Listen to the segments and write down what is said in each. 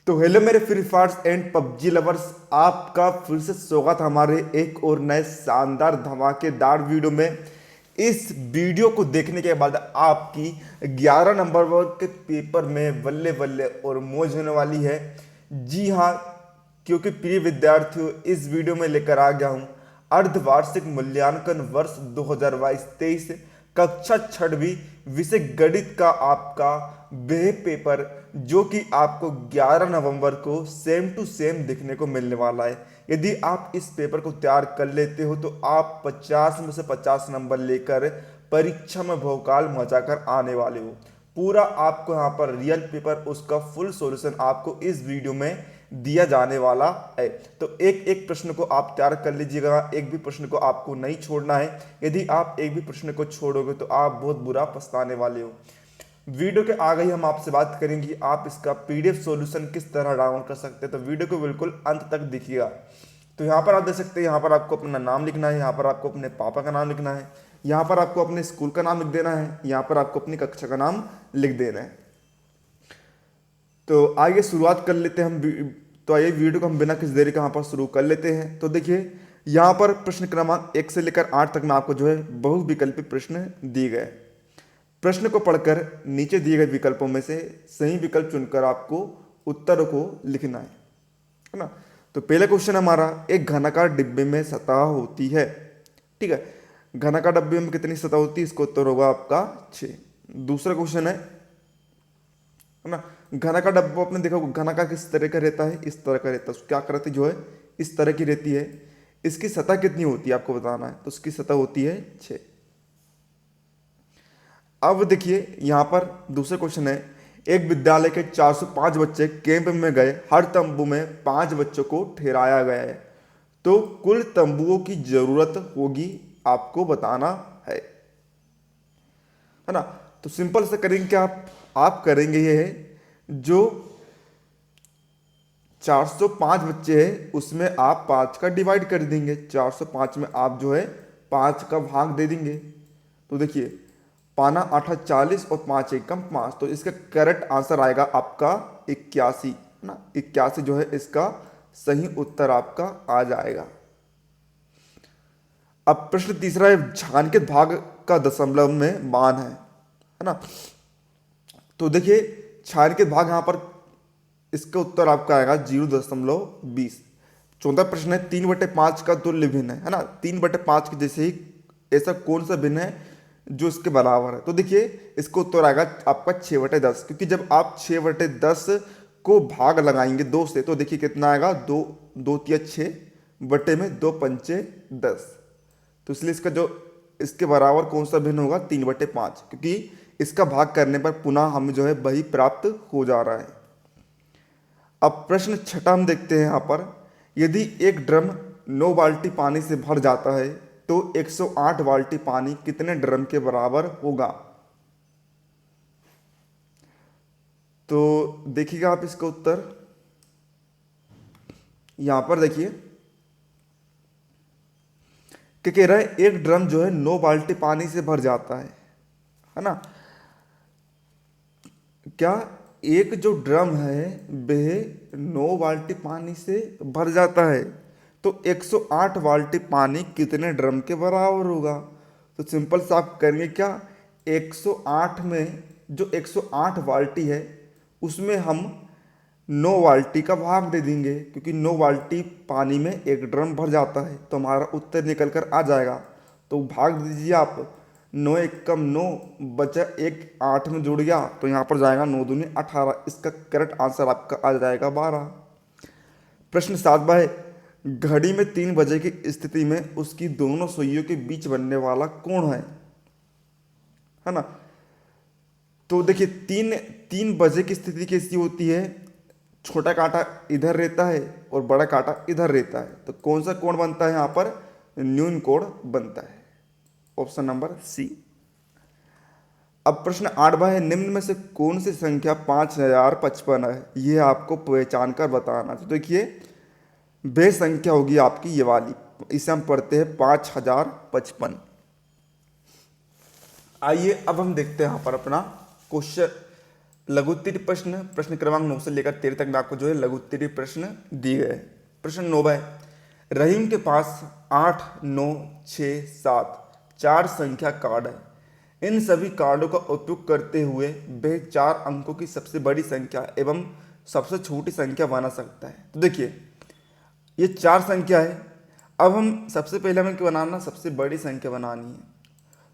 तो हेलो मेरे free Fyers and PUBG lovers, आपका फिर से स्वागत है हमारे एक और नए शानदार धमाकेदार वीडियो में। इस वीडियो को देखने के बाद आपकी 11 नंबर के पेपर में बल्ले बल्ले और मौज होने वाली है। जी हाँ, क्योंकि प्रिय विद्यार्थियों, इस वीडियो में लेकर आ गया हूँ अर्धवार्षिक मूल्यांकन वर्ष 2022-23 कक्षा छठवीं विषय गणित का आपका वह पेपर, जो कि आपको 11 नवंबर को सेम टू सेम देखने को मिलने वाला है। यदि आप इस पेपर को तैयार कर लेते हो तो आप 50 में से 50 नंबर लेकर परीक्षा में भौकाल मचाकर आने वाले हो। पूरा आपको यहाँ पर रियल पेपर, उसका फुल सॉल्यूशन आपको इस वीडियो में दिया जाने वाला है। तो एक एक प्रश्न को आप तैयार कर लीजिएगा, एक भी प्रश्न को आपको नहीं छोड़ना है। यदि आप एक भी प्रश्न को छोड़ोगे तो आप बहुत बुरा पछताने वाले हो। वीडियो के आगे ही हम आपसे बात करेंगे आप इसका पीडीएफ सॉल्यूशन किस तरह डाउनलोड कर सकते हैं, तो वीडियो को बिल्कुल अंत तक देखिएगा। तो यहाँ पर आप देख सकते हैं, यहाँ पर आपको अपना नाम लिखना है, यहाँ पर आपको अपने पापा का नाम लिखना है, यहाँ पर आपको अपने स्कूल का नाम लिख देना है, यहाँ पर आपको अपनी कक्षा का नाम लिख देना है। तो आइए शुरुआत कर लेते हैं हम। तो आइए वीडियो को हम बिना किसी देरी के यहाँ पर शुरू कर लेते हैं। तो देखिए, यहाँ पर प्रश्न क्रमांक 1 से लेकर 8 तक में आपको जो है बहुविकल्पी प्रश्न दिए गए। प्रश्न को पढ़कर नीचे दिए गए विकल्पों में से सही विकल्प चुनकर आपको उत्तर को लिखना है ना। तो पहला क्वेश्चन हमारा, एक घनाकार डिब्बे में सतह होती है। ठीक है, घनाकार डिब्बे में कितनी सतह होती है, इसका उत्तर होगा आपका 6। दूसरा क्वेश्चन है ना, घनाकार डब्बा आपने देखा घनाकार किस तरह का रहता है, इस तरह का रहता है। क्या करती जो है, इस तरह की रहती है। इसकी सतह कितनी होती है आपको बताना है, तो उसकी सतह होती है 6। अब देखिए यहाँ पर दूसरा क्वेश्चन है, एक विद्यालय के 405 बच्चे कैंप में गए, हर तंबू में 5 बच्चों को ठहराया गया है, तो कुल तंबुओं की जरूरत होगी आपको बताना है ना। तो सिंपल से करेंगे क्या आप करेंगे ये है, जो 405 बच्चे हैं उसमें आप 5 का डिवाइड कर देंगे। 405 में आप जो है 5 का भाग दे देंगे। तो देखिए, पाना 8 40 और 5 एकम 5, तो इसका करेक्ट आंसर आएगा आपका 81 ना। 81 जो है इसका सही उत्तर आपका आ जाएगा। अब प्रश्न तीसरा है, छायांकित भाग का दशमलव में मान है ना। तो देखिए, छायांकित भाग यहां पर इसका उत्तर आपका आएगा 0.20। चौथा प्रश्न है, 3/5 का तुल्य भिन्न है ना। 3/5 के जैसे ही ऐसा कौन सा भिन्न है जो इसके बराबर है, तो देखिए इसका उत्तर आएगा आपका 6/10, क्योंकि जब आप 6/10 को भाग लगाएंगे 2 से, तो देखिए कितना आएगा, 2 3 6 बटे में 2 पंचे 10। तो इसलिए इसका जो इसके बराबर कौन सा भिन्न होगा, 3/5, क्योंकि इसका भाग करने पर पुनः हमें जो है वही प्राप्त हो जा रहा है। अब प्रश्न छठा हम देखते हैं यहाँ पर, यदि एक ड्रम 9 बाल्टी पानी से भर जाता है तो 108 बाल्टी पानी कितने ड्रम के बराबर होगा। तो देखिएगा आप इसका उत्तर, यहां पर देखिए कि कह रहा है एक ड्रम जो है 9 बाल्टी पानी से भर जाता है ना। क्या एक जो ड्रम है वह 9 बाल्टी पानी से भर जाता है, तो 108 बाल्टी पानी कितने ड्रम के बराबर होगा। तो सिंपल से आप करेंगे क्या, 108 में जो 108 बाल्टी है उसमें हम 9 बाल्टी का भाग दे देंगे, क्योंकि 9 बाल्टी पानी में एक ड्रम भर जाता है, तो हमारा उत्तर निकल कर आ जाएगा। तो भाग दीजिए आप, 9 एकम 9 बचा 1 8 में जुड़ गया, तो यहाँ पर जाएगा 9 दूनी 18। इसका करेक्ट आंसर आपका आ जाएगा 12। प्रश्न 7 है, घड़ी में 3 बजे की स्थिति में उसकी दोनों सुइयों के बीच बनने वाला कोण है ना। तो देखिए, 3 बजे की स्थिति कैसी होती है, छोटा कांटा इधर रहता है और बड़ा कांटा इधर रहता है, तो कौन सा कोण बनता है यहाँ पर, न्यून कोण बनता है। Option number C. अब प्रश्न 8 है, निम्न में से कौन सी संख्या 5055 है, यह आपको पहचान कर बताना। तो देखिए, वह संख्या होगी आपकी ये वाली, इसे हम पढ़ते हैं 5055। आइए अब हम देखते हैं यहाँ पर अपना क्वेश्चन लघुत्तरीय प्रश्न प्रश्न क्रमांक 9 से लेकर 13 तक में आपको जो है लघुत्तरीय प्रश्न दिए गए। प्रश्न 9 है, रहीम के पास 8, 9, 6, 7 4 संख्या कार्ड है। इन सभी कार्डों का उपयोग करते हुए वह 4 अंकों की सबसे बड़ी संख्या एवं सबसे छोटी संख्या बना सकता है। तो देखिए ये 4 संख्या है। अब हम सबसे पहले हमें क्या बनाना, सबसे बड़ी संख्या बनानी है।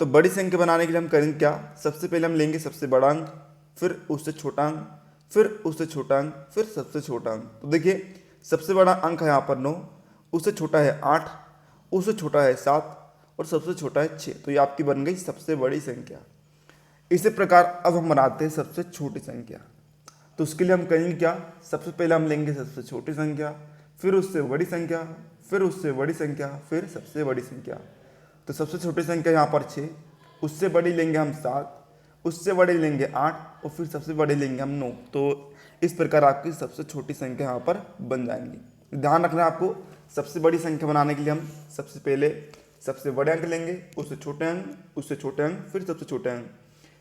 तो बड़ी संख्या बनाने के लिए हम करेंगे क्या, सबसे पहले हम लेंगे सबसे बड़ा अंक, फिर उससे छोटा अंक, फिर उससे छोटा अंक, फिर सबसे छोटा अंक। तो देखिए सबसे बड़ा अंक है यहाँ पर 9, उससे छोटा है 8, उससे छोटा है 7 और सबसे छोटा है 6। तो ये आपकी बन गई सबसे बड़ी संख्या। इसी प्रकार अब हम बनाते हैं सबसे छोटी संख्या। तो उसके लिए हम करेंगे क्या, सबसे पहले हम लेंगे सबसे छोटी संख्या, फिर उससे बड़ी संख्या, फिर उससे बड़ी संख्या, फिर सबसे बड़ी संख्या। तो सबसे छोटी संख्या यहाँ पर 6, उससे बड़ी लेंगे हम 7, उससे बड़ी लेंगे 8 और फिर सबसे बड़ी लेंगे हम 9। तो इस प्रकार आपकी सबसे छोटी संख्या यहाँ पर बन जाएंगी। ध्यान रखना आपको, सबसे बड़ी संख्या बनाने के लिए हम सबसे पहले सबसे बड़े अंक लेंगे, उससे छोटे अंक, उससे छोटे अंक, फिर सबसे छोटे अंक।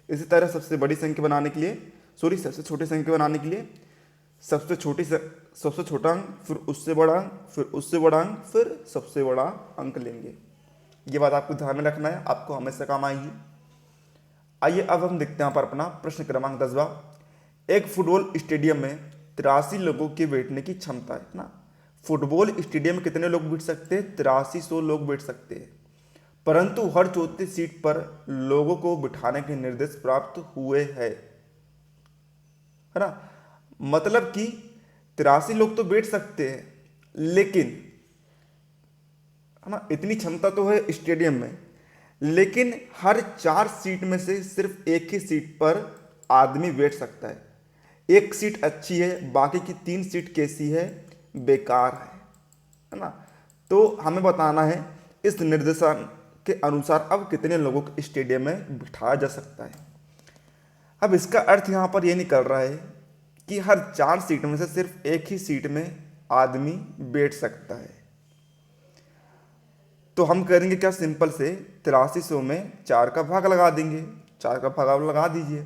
इसी तरह सबसे बड़ी संख्या बनाने के लिए सबसे छोटी संख्या बनाने के लिए सबसे छोटा अंक, फिर उससे बड़ा अंक, फिर उससे बड़ा अंक, फिर सबसे बड़ा अंक लेंगे। ये बात आपको ध्यान में रखना है, आपको हमेशा काम आएगी। आइए अब हम देखते हैं यहाँ पर अपना प्रश्न क्रमांक 10वां। एक फुटबॉल स्टेडियम में 83 लोगों के बैठने की क्षमता है ना। फुटबॉल स्टेडियम में कितने लोग बैठ सकते हैं, 8300 लोग बैठ सकते हैं, परंतु हर चौथी सीट पर लोगों को बिठाने के निर्देश प्राप्त हुए हैं, है ना। मतलब कि 83 लोग तो बैठ सकते हैं, लेकिन है ना इतनी क्षमता तो है स्टेडियम में, लेकिन हर 4 सीट में से सिर्फ एक ही सीट पर आदमी बैठ सकता है। एक सीट अच्छी है, बाकी की 3 सीट कैसी है, बेकार है ना। तो हमें बताना है इस निर्देशन के अनुसार अब कितने लोगों को स्टेडियम में बिठाया जा सकता है। अब इसका अर्थ यहाँ पर यह निकल रहा है कि हर 4 सीट में से सिर्फ एक ही सीट में आदमी बैठ सकता है। तो हम करेंगे क्या, सिंपल से 8300 में 4 का भाग लगा देंगे। 4 का भाग लगा दीजिए,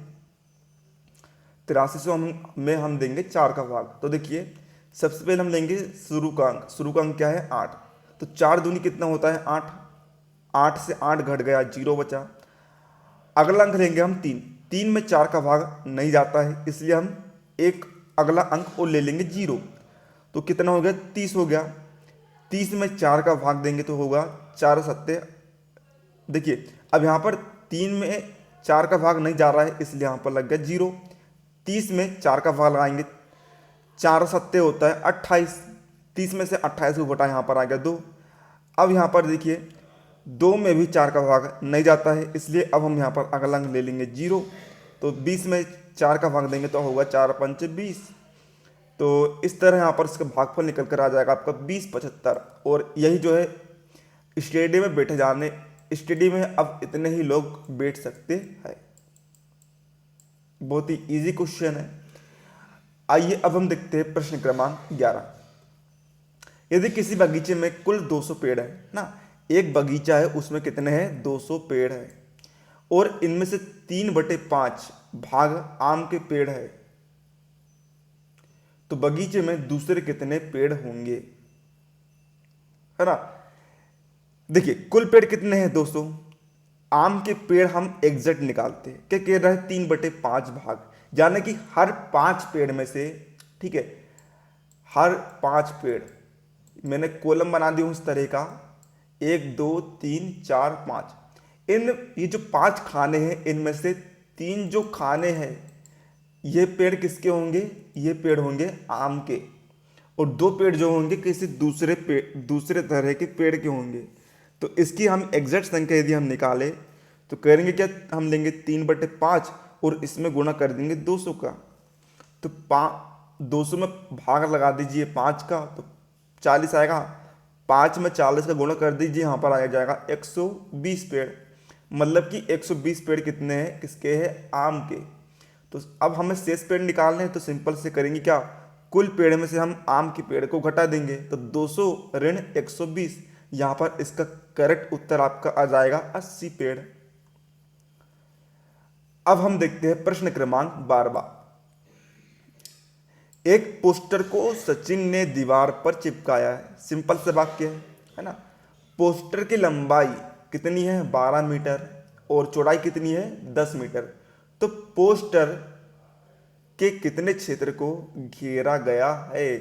8300 में हम देंगे 4 का भाग। तो देखिए सबसे पहले हम लेंगे शुरू का अंक। शुरू का अंक क्या है, 8। तो 4 दूनी कितना होता है, 8। 8 से 8 घट गया, 0 बचा। अगला अंक लेंगे हम 3। 3 में 4 का भाग नहीं जाता है, इसलिए हम एक अगला अंक और ले लेंगे 0। तो कितना हो गया, 30 हो गया। 30 में 4 का भाग देंगे तो होगा 4 सत्ते। देखिए अब यहाँ पर 3 में 4 का भाग नहीं जा रहा है, इसलिए यहाँ पर लग गया 0। 30 में 4 का भाग लगाएंगे, 4 सत्ते होता है 28। 30 में से 28 को घटा यहाँ पर आ गया 2। अब यहाँ पर देखिए 2 में भी 4 का भाग नहीं जाता है, इसलिए अब हम यहाँ पर अगला अंक ले लेंगे 0। तो 20 में 4 का भाग देंगे तो होगा 4 पंच 20। तो इस तरह यहाँ पर इसका भागफल निकल कर आ जाएगा आपका 20/75। और यही जो है स्टेडियम में बैठे जाने, स्टेडियम में अब इतने ही लोग बैठ सकते हैं। बहुत ही इजी क्वेश्चन है। आइए अब हम देखते हैं प्रश्न क्रमांक 11। यदि किसी बगीचे में कुल 200 पेड़ है ना, एक बगीचा है उसमें कितने हैं, 200 पेड़ है, और इनमें से 3/5 भाग आम के पेड़ है, तो बगीचे में दूसरे कितने पेड़ होंगे, है ना। देखिए कुल पेड़ कितने हैं 200, आम के पेड़ हम एग्जैक्ट निकालते हैं। क्या कह रहा है, 3/5 भाग, यानी कि हर 5 पेड़ में से, ठीक है, हर 5 पेड़, मैंने कॉलम बना दी हूं इस तरह का, 1 2 3 4 5। ये जो 5 खाने हैं, इनमें से 3 जो खाने हैं ये पेड़ किसके होंगे, ये पेड़ होंगे आम के, और 2 पेड़ जो होंगे किसी दूसरे तरह के पेड़ के होंगे। तो इसकी हम एग्जैक्ट संख्या यदि हम निकालें तो करेंगे क्या, हम लेंगे 3/5 और इसमें गुणा कर देंगे 200 का। तो 200 में भाग लगा दीजिए 5 का, तो 40 आएगा। 5 में 40 का गुणा कर दीजिए, यहाँ पर आ जाएगा 120 पेड़। मतलब कि 120 पेड़ कितने हैं, किसके हैं, आम के। तो अब हमें शेष पेड़ निकालने हैं, तो सिंपल से करेंगे क्या, कुल पेड़ में से हम आम के पेड़ को घटा देंगे, तो 200 ऋण 120। यहाँ पर इसका करेक्ट उत्तर आपका आ जाएगा 80 पेड़। अब हम देखते हैं प्रश्न क्रमांक 12। एक पोस्टर को सचिन ने दीवार पर चिपकाया है। सिंपल से वाक्य है ना। पोस्टर की लंबाई कितनी है 12 मीटर और चौड़ाई कितनी है 10 मीटर। तो पोस्टर के कितने क्षेत्र को घेरा गया है।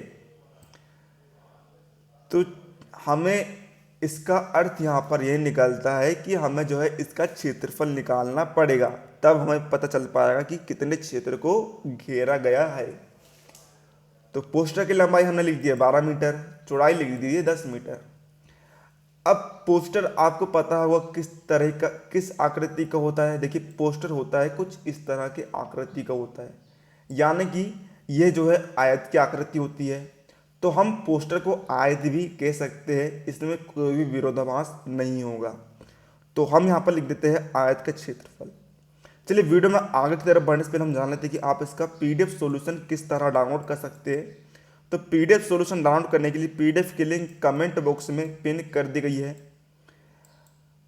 तो हमें इसका अर्थ यहाँ पर यह निकलता है कि हमें जो है इसका क्षेत्रफल निकालना पड़ेगा, तब हमें पता चल पाएगा कि कितने क्षेत्र को घेरा गया है। तो पोस्टर की लंबाई हमने लिख दी है 12 मीटर, चौड़ाई लिख दी है 10 मीटर। अब पोस्टर आपको पता होगा किस तरह का, किस आकृति का होता है। देखिए पोस्टर होता है कुछ इस तरह के आकृति का होता है, यानी कि यह जो है आयत की आकृति होती है। तो हम पोस्टर को आयत भी कह सकते हैं, इसमें कोई भी विरोधाभास नहीं होगा। तो हम यहाँ पर लिख देते हैं आयत का क्षेत्रफल। चलिए वीडियो में आगे की तरफ बढ़ने से पहले हम जान लेते हैं कि आप इसका पीडीएफ सॉल्यूशन किस तरह डाउनलोड कर सकते हैं। तो पीडीएफ सॉल्यूशन डाउनलोड करने के लिए पीडीएफ की लिंक कमेंट बॉक्स में पिन कर दी गई है।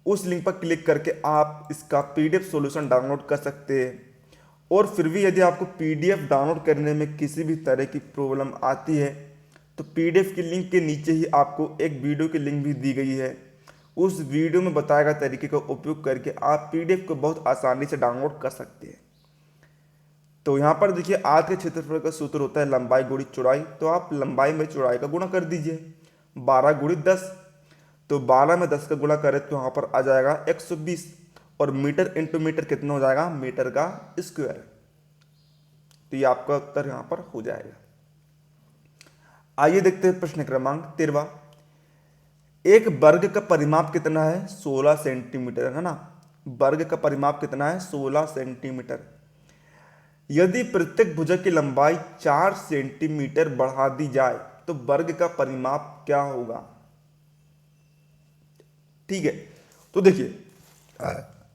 उस लिंक पर क्लिक करके आप इसका पीडीएफ सॉल्यूशन डाउनलोड कर सकते हैं। और फिर भी यदि आपको पीडीएफ डाउनलोड करने में किसी भी तरह की प्रॉब्लम आती है तो पीडीएफ की लिंक के नीचे ही आपको एक वीडियो की लिंक भी दी गई है। उस वीडियो में बताए गए तरीके का उपयोग करके आप पीडीएफ को बहुत आसानी से डाउनलोड कर सकते हैं। तो यहाँ पर देखिए आयत के क्षेत्रफल का सूत्र होता है लंबाई गुणित चौड़ाई। तो आप लंबाई में चौड़ाई का गुणा कर दीजिए, 12 गुणित 10। तो 12 में 10 का गुणा करें तो यहाँ पर आ जाएगा 120 और मीटर इंटू मीटर कितना हो जाएगा मीटर का स्क्वायर। तो ये आपका उत्तर यहाँ पर हो जाएगा। आइए देखते हैं प्रश्न क्रमांक 13। एक वर्ग का परिमाप कितना है 16 सेंटीमीटर, है ना। वर्ग का परिमाप कितना है 16 सेंटीमीटर। यदि प्रत्येक भुजा की लंबाई 4 सेंटीमीटर बढ़ा दी जाए तो वर्ग का परिमाप क्या होगा। ठीक है, तो देखिए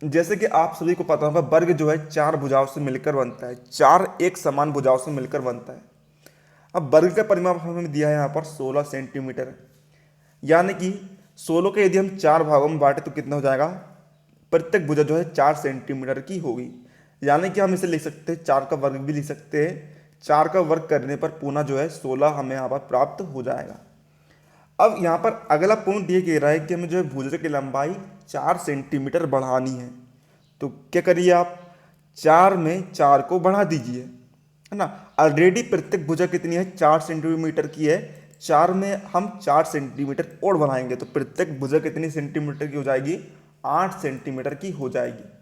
जैसे कि आप सभी को पता होगा वर्ग जो है 4 भुजाओं से मिलकर बनता है, 4 एक समान भुजाओं से मिलकर बनता है। अब वर्ग का परिमाप हमें दिया है यहाँ पर 16 सेंटीमीटर, यानी कि 16 के यदि हम 4 भागों में बांटे तो कितना हो जाएगा, प्रत्येक भुजा जो है 4 सेंटीमीटर की होगी। यानी कि हम इसे लिख सकते हैं 4 का वर्ग भी लिख सकते हैं। 4 का वर्ग करने पर पुनः जो है 16 हमें यहाँ पर प्राप्त हो जाएगा। अब यहाँ पर अगला पॉइंट ये कह रहा है कि हमें जो है भुजा की लंबाई 4 सेंटीमीटर बढ़ानी है। तो क्या करिए आप 4 में 4 को बढ़ा दीजिए, है ना। ऑलरेडी प्रत्येक भुजा कितनी है 4 सेंटीमीटर की है, 4 में हम 4 सेंटीमीटर और बढ़ाएंगे तो प्रत्येक भुजा कितनी सेंटीमीटर की हो जाएगी 8 सेंटीमीटर की हो जाएगी।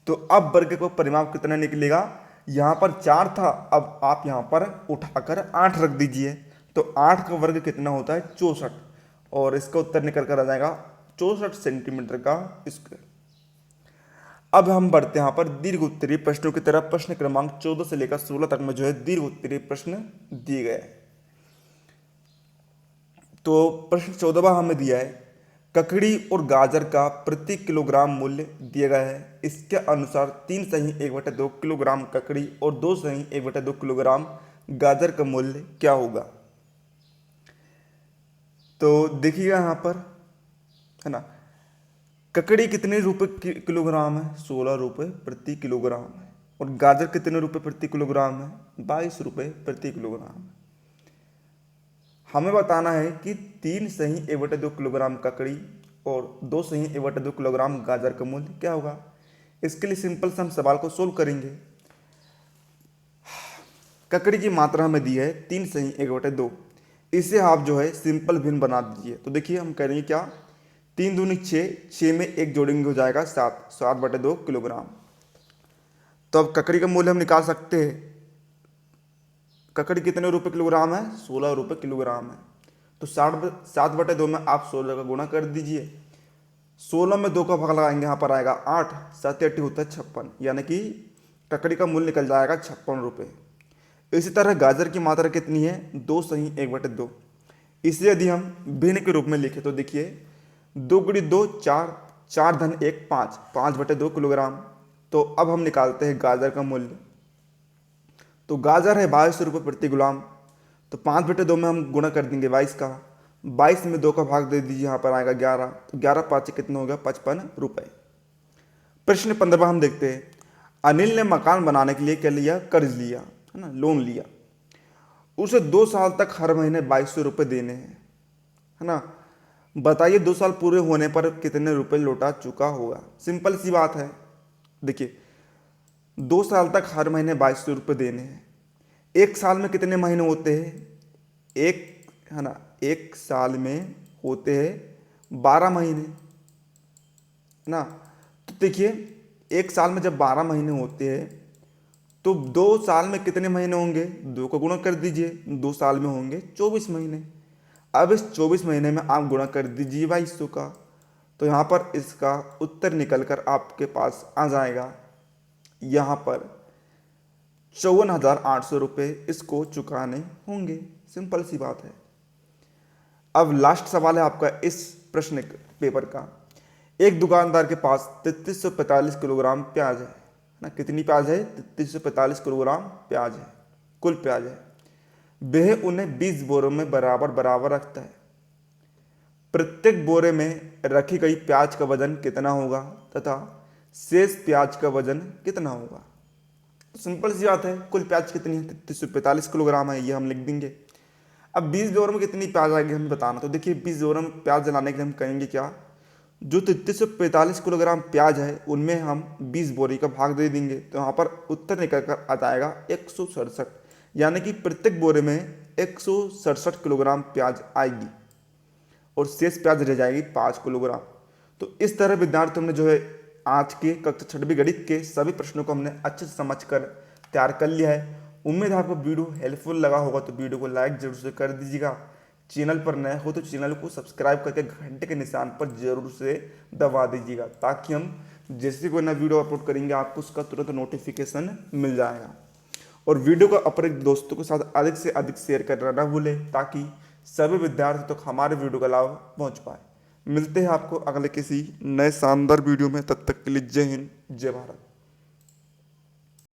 तो अब वर्ग का परिमाप कितना निकलेगा, यहाँ पर 4 था, अब आप यहाँ पर उठाकर 8 रख दीजिए। तो 8 का वर्ग कितना होता है 64 और इसका उत्तर निकल कर आ जाएगा 64 सेंटीमीटर का स्क्वायर। अब हम बढ़ते हैं यहाँ पर दीर्घ उत्तरीय प्रश्नों की तरफ। प्रश्न क्रमांक 14 से लेकर 16 तक में जो है दीर्घ उत्तरीय प्रश्न दिए गए। तो प्रश्न 14वां हमें दिया है ककड़ी और गाजर का प्रति किलोग्राम मूल्य दिया गया है। इसके अनुसार 3 सही 1/2 किलोग्राम ककड़ी और 2 सही 1/2 किलोग्राम गाजर का मूल्य क्या होगा। तो देखिएगा यहाँ पर, है ना, ककड़ी कितने रुपए किलोग्राम है 16 रुपये प्रति किलोग्राम है और गाजर कितने रुपए प्रति किलोग्राम है 22 रुपये प्रति किलोग्राम। हमें बताना है कि 3 सही 1/2 किलोग्राम ककड़ी और 2 सही 1/2 किलोग्राम गाजर का मूल्य क्या होगा। इसके लिए सिंपल से हम सवाल को सोल्व करेंगे। ककड़ी की मात्रा हमें दी है 3 सही 1/2, इसे आप जो है सिंपल भिन्न बना दीजिए। तो देखिए हम करेंगे क्या, 3 दूनी 6, 6 में 1 जोड़ेंगे हो जाएगा 7, 7/2 किलोग्राम। तो अब ककड़ी का मूल्य हम निकाल सकते हैं। ककड़ी कितने रुपए किलोग्राम है 16 रुपये किलोग्राम है। तो 7/2 में आप 16 का गुणा कर दीजिए। 16 में 2 का भाग लगाएंगे, यहाँ पर आएगा 8, 7 8 होता है 56, यानी कि ककड़ी का मूल्य निकल जाएगा 56 रुपये। इसी तरह गाजर की मात्रा कितनी है 2 सही 1/2। इसे यदि हम भिन्न के रूप में लिखें तो देखिए 2 × 2 4, 4 धन 1 5, 5/2 किलोग्राम। तो अब हम निकालते हैं गाजर का मूल्य। तो गाजर है 22 रुपये प्रति किलोग्राम। तो 5/2 में हम गुणा कर देंगे 22 का, 22 में 2 का भाग दे दीजिए, यहाँ पर आएगा 11। तो 11 5 कितना हो गया 55 रुपये। प्रश्न 15 हम देखते हैं। अनिल ने मकान बनाने के लिए क्या लिया, कर्ज लिया, है ना, लोन लिया। उसे 2 साल तक हर महीने 2200 रुपये देने हैं, है ना। बताइए 2 साल पूरे होने पर कितने रुपए लौटा चुका होगा। सिंपल सी बात है। देखिए 2 साल तक हर महीने 2200 रुपये देने हैं। एक साल में कितने महीने होते हैं, एक, है ना, एक साल में होते हैं 12 महीने, है ना। तो देखिए एक साल में जब 12 महीने होते हैं तो 2 साल में कितने महीने होंगे, 2 को गुणा कर दीजिए, 2 साल में होंगे 24 महीने। अब इस 24 महीने में आप गुणा कर दीजिए 2200 का, तो यहाँ पर इसका उत्तर निकल कर आपके पास आ जाएगा यहाँ पर 54,800 रुपये इसको चुकाने होंगे। सिंपल सी बात है। अब लास्ट सवाल है आपका इस प्रश्न पेपर का। एक दुकानदार के पास 3345 किलोग्राम प्याज है ना। कितनी प्याज है, 3345 किलोग्राम प्याज है, कुल प्याज है। वह उन्हें 20 बोरों में बराबर बराबर रखता है। प्रत्येक बोरे में रखी गई प्याज का वजन कितना होगा तथा शेष प्याज का वजन कितना होगा। तो सिंपल सी बात है, कुल प्याज कितनी है, 3345 किलोग्राम है, ये हम लिख देंगे। अब 20 बोरों में कितनी प्याज आएगी हमें बताना। तो देखिए 20 बोरों में प्याज जलाने के लिए हम कहेंगे क्या, जो 3345 किलोग्राम प्याज है उनमें हम 20 बोरी का भाग दे देंगे, तो यहाँ पर उत्तर निकल कर आ जाएगा 167, यानी कि प्रत्येक बोरे में 167 किलोग्राम प्याज आएगी और शेष प्याज रह जाएगी 5 किलोग्राम। तो इस तरह विद्यार्थियों ने जो है आज के कक्षा 6वीं गणित के सभी प्रश्नों को हमने अच्छे से समझ कर तैयार कर लिया है। उम्मीद है आपको वीडियो हेल्पफुल लगा होगा, तो वीडियो को लाइक जरूर से कर दीजिएगा। चैनल पर नए हो तो चैनल को सब्सक्राइब करके घंटे के निशान पर जरूर से दबा दीजिएगा, ताकि हम जैसे कोई नया वीडियो अपलोड करेंगे आपको उसका तुरंत नोटिफिकेशन मिल जाएगा। और वीडियो को अपने दोस्तों के साथ अधिक से अधिक शेयर करना ना भूलें, ताकि सभी विद्यार्थियों तक हमारे वीडियो का लाभ पहुंच पाए। मिलते हैं आपको अगले किसी नए शानदार वीडियो में, तब तक के लिए जय हिंद जय भारत।